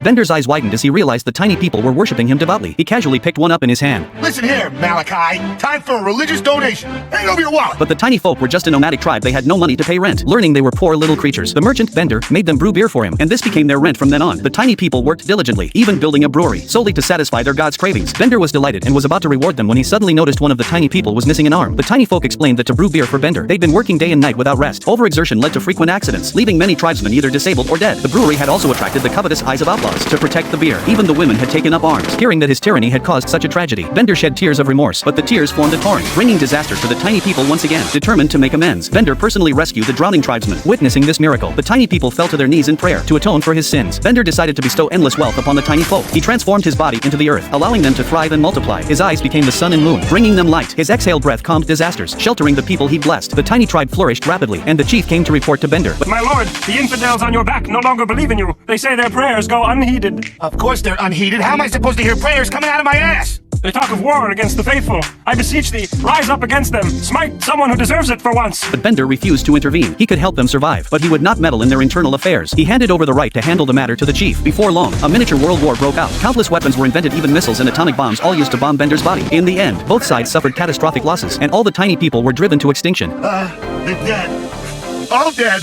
Bender's eyes widened as he realized the tiny people were worshipping him devoutly. He casually picked one up in his hand. Listen here, Malachi. Time for a religious donation. Hand over your wallet. But the tiny folk were just a nomadic tribe. They had no money to pay rent. Learning they were poor little creatures, the merchant, Bender, made them brew beer for him, and this became their rent from then on. The tiny people worked diligently, even building a brewery, solely to satisfy their god's cravings. Bender was delighted and was about to reward them when he suddenly noticed one of the tiny people was missing an arm. The tiny folk explained that to brew beer for Bender, they'd been working day and night without rest. Overexertion led to frequent accidents, leaving many tribesmen either disabled or dead. The brewery had also attracted the covetous eyes of outlaws. To protect the beer, even the women had taken up arms. Hearing that his tyranny had caused such a tragedy, Bender shed tears of remorse, but the tears formed a torrent, bringing disaster to the tiny people once again. Determined to make amends, Bender personally rescued the drowning tribesmen. Witnessing this miracle, the tiny people fell to their knees in prayer to atone for his sins. Bender decided to bestow endless wealth upon the tiny folk. He transformed his body into the earth, allowing them to thrive and multiply. His eyes became the sun and moon, bringing them light. His exhaled breath calmed disasters, sheltering the people he blessed. The tiny tribe flourished rapidly, and the chief came to report to Bender. My lord, the infidels on your back no longer believe in you. They say their prayers go unheeded. Of course they're unheeded. How am I supposed to hear prayers coming out of my ass? They talk of war against the faithful. I beseech thee, rise up against them. Smite someone who deserves it for once. But Bender refused to intervene. He could help them survive, but he would not meddle in their internal affairs. He handed over the right to handle the matter to the chief. Before long, a miniature world war broke out. Countless weapons were invented, even missiles and atomic bombs, all used to bomb Bender's body. In the end, both sides suffered catastrophic losses, and all the tiny people were driven to extinction. They're dead. All dead.